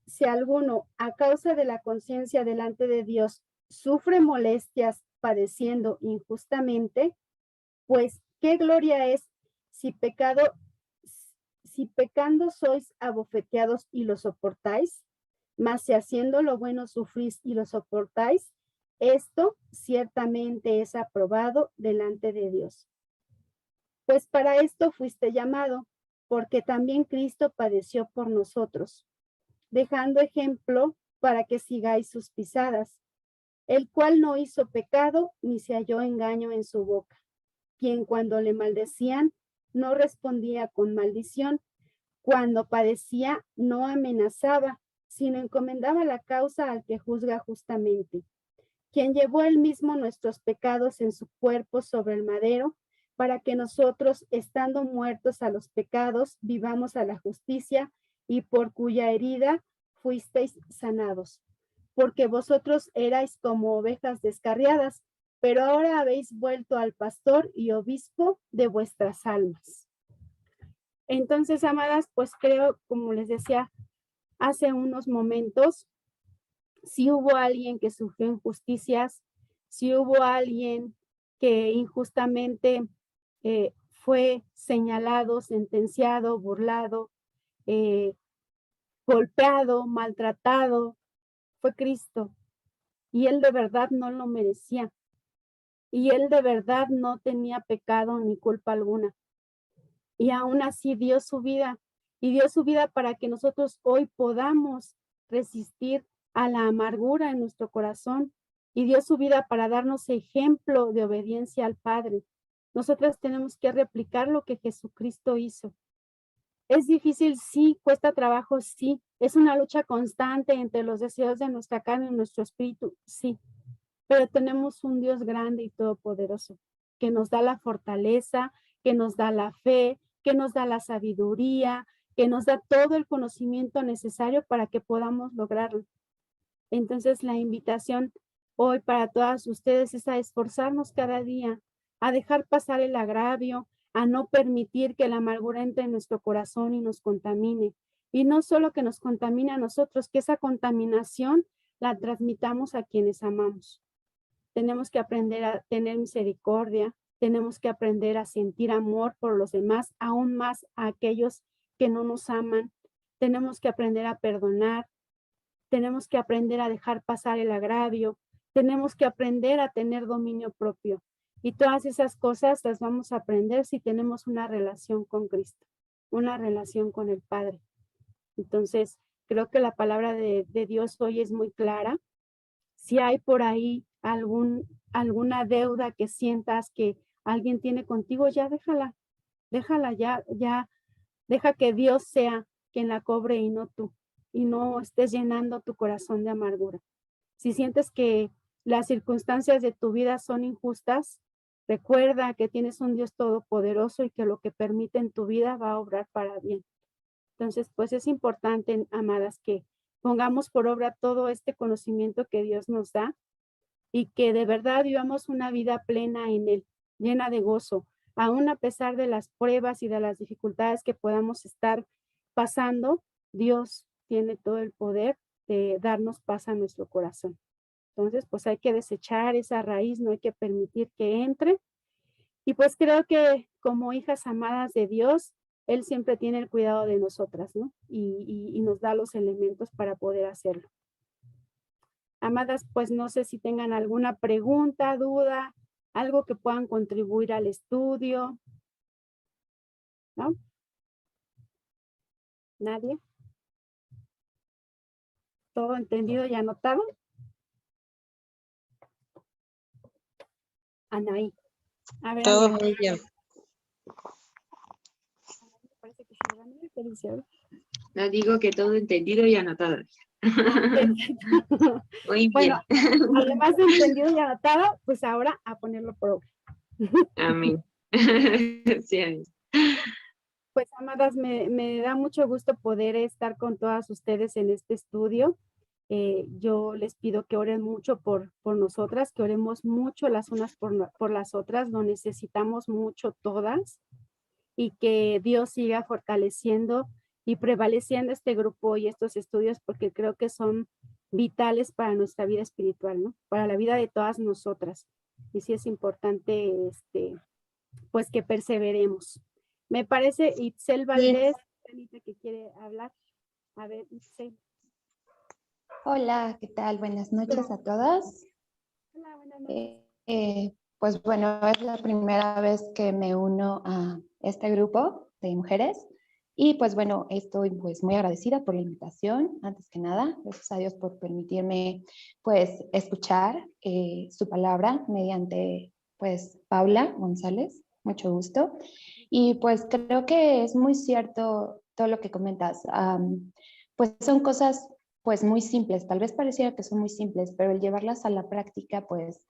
S1: si alguno, a causa de la conciencia delante de Dios, sufre molestias padeciendo injustamente, pues qué gloria es si pecando sois abofeteados y lo soportáis, mas si haciendo lo bueno sufrís y lo soportáis, esto ciertamente es aprobado delante de Dios. Pues para esto fuiste llamado, porque también Cristo padeció por nosotros, dejando ejemplo para que sigáis sus pisadas, el cual no hizo pecado ni se halló engaño en su boca, quien cuando le maldecían no respondía con maldición, cuando padecía no amenazaba, sino encomendaba la causa al que juzga justamente, quien llevó él mismo nuestros pecados en su cuerpo sobre el madero, para que nosotros, estando muertos a los pecados, vivamos a la justicia, y por cuya herida fuisteis sanados. Porque vosotros erais como ovejas descarriadas, pero ahora habéis vuelto al pastor y obispo de vuestras almas. Entonces, amadas, pues creo, como les decía hace unos momentos, si hubo alguien que sufrió injusticias, si hubo alguien que injustamente fue señalado, sentenciado, burlado, golpeado, maltratado, fue Cristo. Y él de verdad no lo merecía. Y él de verdad no tenía pecado ni culpa alguna. Y aún así dio su vida. Y dio su vida para que nosotros hoy podamos resistir a la amargura en nuestro corazón. Y dio su vida para darnos ejemplo de obediencia al Padre. Nosotras tenemos que replicar lo que Jesucristo hizo. Es difícil, sí, cuesta trabajo, sí. Es una lucha constante entre los deseos de nuestra carne y nuestro espíritu, sí. Pero tenemos un Dios grande y todopoderoso, que nos da la fortaleza, que nos da la fe, que nos da la sabiduría, que nos da todo el conocimiento necesario para que podamos lograrlo. Entonces, la invitación hoy para todas ustedes es a esforzarnos cada día, a dejar pasar el agravio, a no permitir que la amargura entre en nuestro corazón y nos contamine. Y no solo que nos contamine a nosotros, que esa contaminación la transmitamos a quienes amamos. Tenemos que aprender a tener misericordia, tenemos que aprender a sentir amor por los demás, aún más a aquellos que no nos aman. Tenemos que aprender a perdonar, tenemos que aprender a dejar pasar el agravio, tenemos que aprender a tener dominio propio. Y todas esas cosas las vamos a aprender si tenemos una relación con Cristo, una relación con el Padre. Entonces, creo que la palabra de Dios hoy es muy clara. Si hay por ahí alguna deuda que sientas que alguien tiene contigo, ya déjala, ya, deja que Dios sea quien la cobre y no tú, y no estés llenando tu corazón de amargura. Si sientes que las circunstancias de tu vida son injustas, recuerda que tienes un Dios todopoderoso y que lo que permite en tu vida va a obrar para bien. Entonces, pues es importante, amadas, que pongamos por obra todo este conocimiento que Dios nos da y que de verdad vivamos una vida plena en Él, llena de gozo, aún a pesar de las pruebas y de las dificultades que podamos estar pasando. Dios tiene todo el poder de darnos paz a nuestro corazón. Entonces, pues hay que desechar esa raíz, no hay que permitir que entre. Y pues creo que como hijas amadas de Dios, Él siempre tiene el cuidado de nosotras, ¿no? Y nos da los elementos para poder hacerlo. Amadas, pues no sé si tengan alguna pregunta, duda, algo que puedan contribuir al estudio, ¿no? ¿Nadie? ¿Todo entendido y anotado? Anaí. A ver,
S6: Todo
S1: Anaí.
S6: muy bien.
S1: Parece que se van a ir, pero dice,
S7: No digo que todo entendido y anotado.
S1: perfecto.
S7: Muy bien.
S1: Bueno, además de entendido y anotado, pues ahora a ponerlo por obra.
S7: Amén. Sí, amén.
S1: Pues, amadas, me da mucho gusto poder estar con todas ustedes en este estudio. Yo les pido que oren mucho por nosotras, que oremos mucho las unas por las otras, lo necesitamos mucho todas, y que Dios siga fortaleciendo y prevaleciendo este grupo y estos estudios porque creo que son vitales para nuestra vida espiritual, ¿no? Para la vida de todas nosotras. Y sí es importante, pues que perseveremos. Me parece Itzel Valdés, Anita, que quiere hablar. A ver, Itzel.
S8: Hola, ¿qué tal? Buenas noches a todas.
S1: Hola, buenas noches.
S8: Pues bueno, es la primera vez que me uno a este grupo de mujeres y pues bueno, estoy pues muy agradecida por la invitación, antes que nada, gracias a Dios por permitirme pues escuchar su palabra mediante pues Paula González, mucho gusto. Y pues creo que es muy cierto todo lo que comentas, pues son cosas pues muy simples, tal vez pareciera que son muy simples, pero el llevarlas a la práctica pues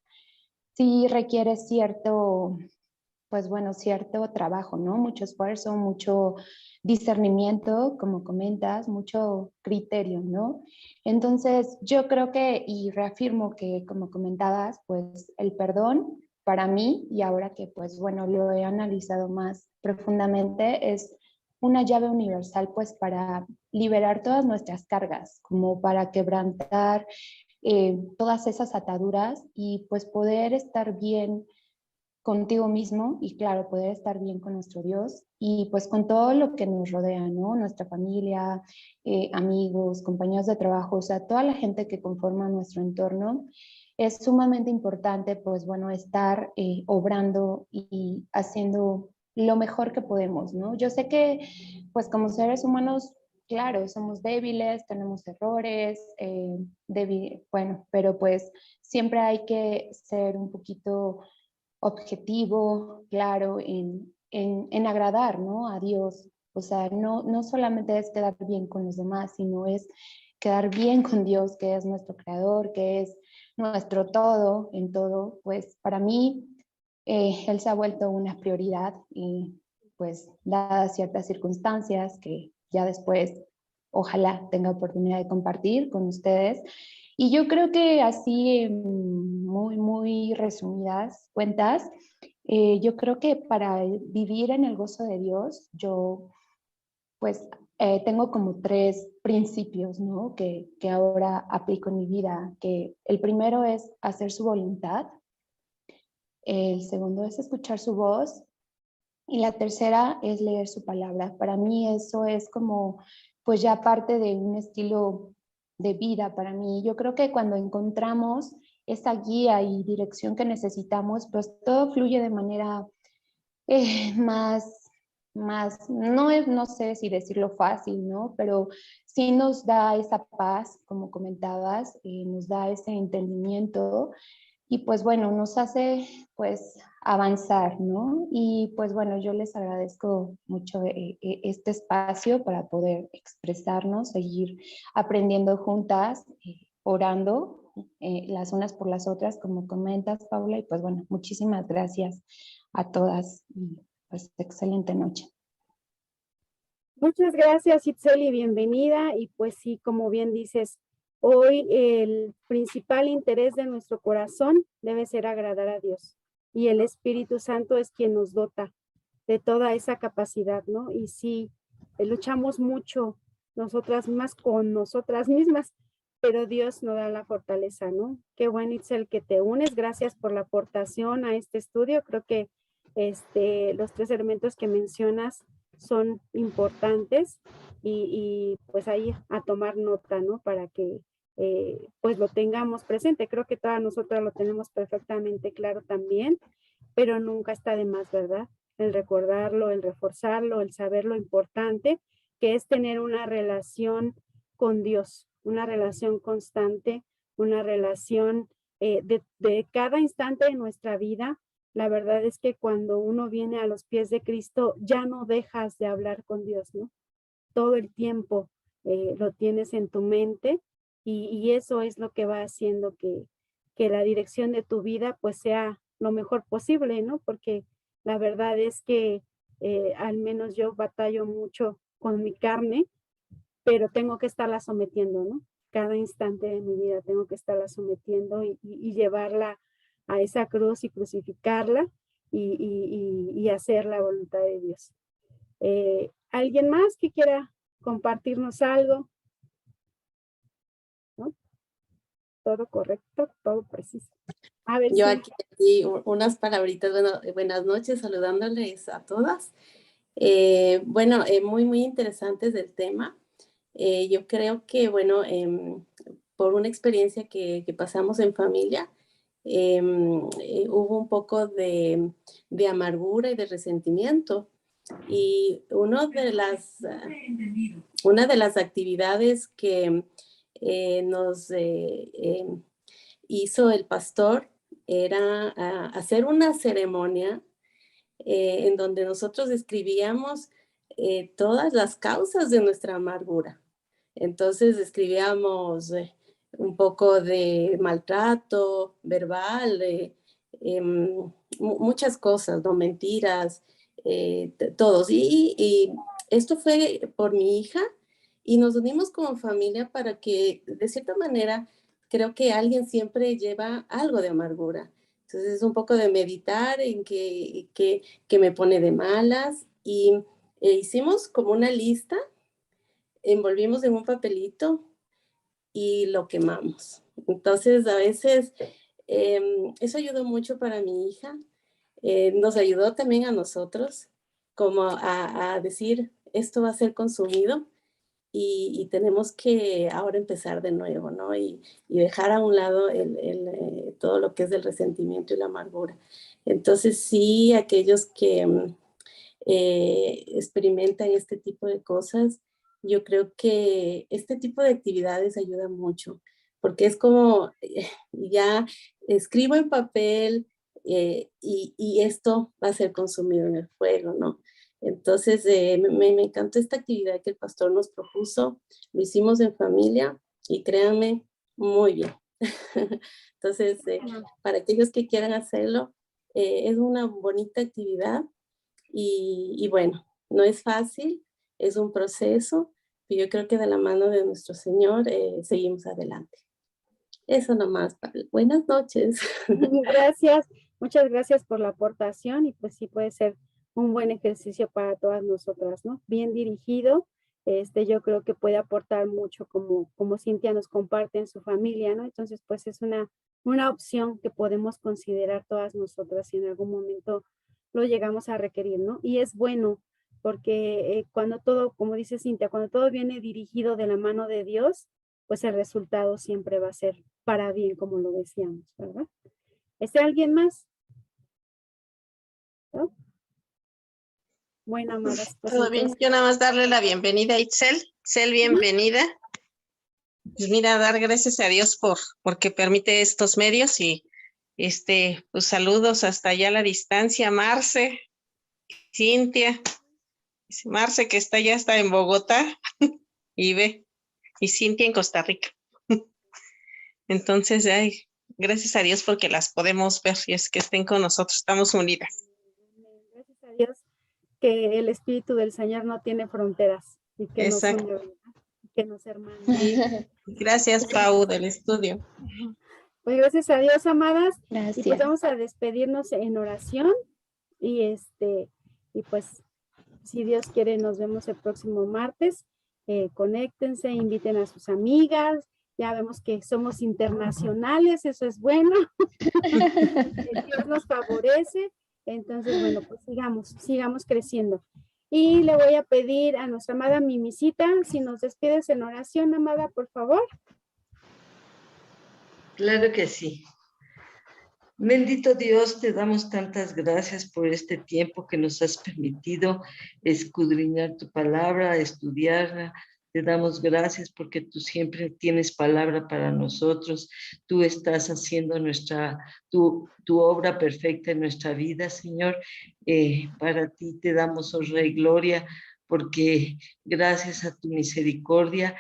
S8: sí requiere cierto, pues bueno, cierto trabajo, ¿no? Mucho esfuerzo, mucho discernimiento, como comentas, mucho criterio, ¿no? Entonces yo creo que, y reafirmo que como comentabas, pues el perdón para mí, y ahora que pues bueno, lo he analizado más profundamente, es una llave universal pues para liberar todas nuestras cargas, como para quebrantar todas esas ataduras y pues poder estar bien contigo mismo y claro, poder estar bien con nuestro Dios y pues con todo lo que nos rodea, ¿no? Nuestra familia, amigos, compañeros de trabajo, o sea, toda la gente que conforma nuestro entorno. Es sumamente importante, pues bueno, estar obrando y haciendo lo mejor que podemos, ¿no? Yo sé que, pues como seres humanos, claro, somos débiles, tenemos errores, bueno, pero pues siempre hay que ser un poquito objetivo, claro, en agradar, ¿no? A Dios. O sea, no solamente es quedar bien con los demás, sino es quedar bien con Dios, que es nuestro creador, que es nuestro todo en todo. Pues para mí, Él se ha vuelto una prioridad y pues dadas ciertas circunstancias que ya después ojalá tenga oportunidad de compartir con ustedes. Y yo creo que así, muy resumidas cuentas, yo creo que para vivir en el gozo de Dios, yo pues tengo como tres principios, ¿no? Que ahora aplico en mi vida, que el primero es hacer su voluntad, el segundo es escuchar su voz y la tercera es leer su palabra. Para mí eso es como pues ya parte de un estilo de vida para mí. Yo creo que cuando encontramos esa guía y dirección que necesitamos, pues todo fluye de manera no sé si decirlo fácil, ¿no? Pero sí nos da esa paz, como comentabas, nos da ese entendimiento y pues bueno, nos hace pues avanzar, ¿no? Y pues bueno, yo les agradezco mucho este espacio para poder expresarnos, seguir aprendiendo juntas, orando las unas por las otras, como comentas, Paula, y pues bueno, muchísimas gracias a todas y pues excelente noche.
S1: Muchas gracias, Itzel, y bienvenida. Y pues sí, como bien dices, hoy el principal interés de nuestro corazón debe ser agradar a Dios. Y el Espíritu Santo es quien nos dota de toda esa capacidad, ¿no? Y sí, luchamos mucho nosotras mismas con nosotras mismas, pero Dios nos da la fortaleza, ¿no? Qué bueno, Itzel, que te unes. Gracias por la aportación a este estudio. Creo que los tres elementos que mencionas son importantes y pues ahí a tomar nota, ¿no? Para que pues lo tengamos presente. Creo que todas nosotras lo tenemos perfectamente claro también, pero nunca está de más, ¿verdad? El recordarlo, el reforzarlo, el saber lo importante que es tener una relación con Dios, una relación constante, una relación de cada instante de nuestra vida. La verdad es que cuando uno viene a los pies de Cristo, ya no dejas de hablar con Dios, ¿no? Todo el tiempo lo tienes en tu mente y eso es lo que va haciendo que la dirección de tu vida pues sea lo mejor posible, ¿no? Porque la verdad es que al menos yo batallo mucho con mi carne, pero tengo que estarla sometiendo, ¿no? Cada instante de mi vida tengo que estarla sometiendo y llevarla a esa cruz y crucificarla y hacer la voluntad de Dios. ¿Alguien más que quiera compartirnos algo? ¿No? Todo correcto, todo preciso. A ver,
S9: Yo
S1: sí.
S9: aquí unas palabritas, bueno, buenas noches, saludándoles a todas. Bueno, muy interesantes del tema. Yo creo que, bueno, por una experiencia que pasamos en familia, hubo un poco de amargura y de resentimiento. Y una de las actividades que nos hizo el pastor era hacer una ceremonia en donde nosotros escribíamos todas las causas de nuestra amargura. Entonces escribíamos un poco de maltrato verbal, muchas cosas, ¿no? Mentiras, todos. Y esto fue por mi hija y nos unimos como familia para que, de cierta manera, creo que alguien siempre lleva algo de amargura. Entonces es un poco de meditar en que me pone de malas y hicimos como una lista, envolvimos en un papelito y lo quemamos. Entonces a veces eso ayudó mucho para mi hija, nos ayudó también a nosotros como a decir esto va a ser consumido y tenemos que ahora empezar de nuevo, ¿no? Y dejar a un lado todo lo que es el resentimiento y la amargura. Entonces, sí, aquellos que experimentan este tipo de cosas, yo creo que este tipo de actividades ayuda mucho, porque es como ya escribo en papel y esto va a ser consumido en el fuego, ¿no? Entonces, me encantó esta actividad que el pastor nos propuso, lo hicimos en familia y créanme, muy bien. Entonces, para aquellos que quieran hacerlo, es una bonita actividad y bueno, no es fácil, es un proceso, pero yo creo que de la mano de nuestro Señor seguimos adelante. Eso nomás. Buenas noches.
S1: Gracias, muchas gracias por la aportación y pues sí puede ser un buen ejercicio para todas nosotras, ¿no? Bien dirigido, yo creo que puede aportar mucho como Cintia nos comparte en su familia, ¿no? Entonces pues es una opción que podemos considerar todas nosotras si en algún momento lo llegamos a requerir, ¿no? Y es bueno porque cuando todo, como dice Cintia, cuando todo viene dirigido de la mano de Dios, pues el resultado siempre va a ser para bien, como lo decíamos, ¿verdad? ¿Alguien más? ¿No? Bueno, amadas. Pues
S6: Todo bien, yo nada más darle la bienvenida a Itzel. Itzel, bienvenida. Pues mira, dar gracias a Dios porque permite estos medios y pues saludos hasta allá a la distancia, Marce, Cintia, Marce que ya está en Bogotá y Cintia en Costa Rica. Entonces, gracias a Dios porque las podemos ver y es que estén con nosotros, estamos unidas.
S1: Gracias a Dios que el Espíritu del Señor no tiene fronteras y que nos une, que nos hermana.
S6: Gracias, Pau, del estudio.
S1: Pues gracias a Dios, amadas.
S8: Gracias.
S1: Y pues vamos a despedirnos en oración y y pues si Dios quiere nos vemos el próximo martes. Conéctense, inviten a sus amigas. Ya vemos que somos internacionales, eso es bueno. Dios nos favorece. Entonces, bueno, pues sigamos creciendo. Y le voy a pedir a nuestra amada Mimisita, si nos despides en oración, amada, por favor.
S3: Claro que sí. Bendito Dios, te damos tantas gracias por este tiempo que nos has permitido escudriñar tu palabra, estudiarla. Te damos gracias porque tú siempre tienes palabra para nosotros. Tú estás haciendo tu obra perfecta en nuestra vida, Señor. Para ti te damos honra y gloria porque gracias a tu misericordia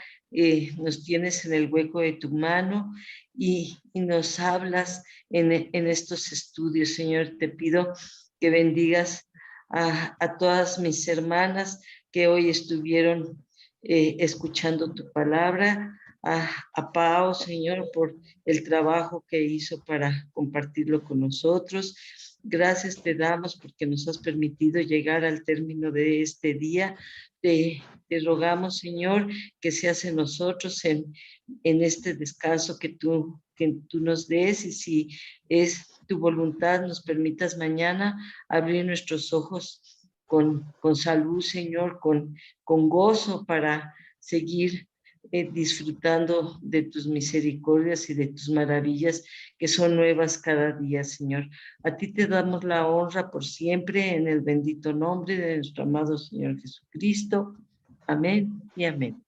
S3: nos tienes en el hueco de tu mano y nos hablas en estos estudios, Señor. Te pido que bendigas a todas mis hermanas que hoy estuvieron escuchando tu palabra, a Pao, Señor, por el trabajo que hizo para compartirlo con nosotros. Gracias te damos porque nos has permitido llegar al término de este día. Te rogamos, Señor, que seas en nosotros en este descanso que tú nos des, y si es tu voluntad, nos permitas mañana abrir nuestros ojos con salud, Señor, con gozo para seguir disfrutando de tus misericordias y de tus maravillas que son nuevas cada día, Señor. A ti te damos la honra por siempre en el bendito nombre de nuestro amado Señor Jesucristo. Amén y amén.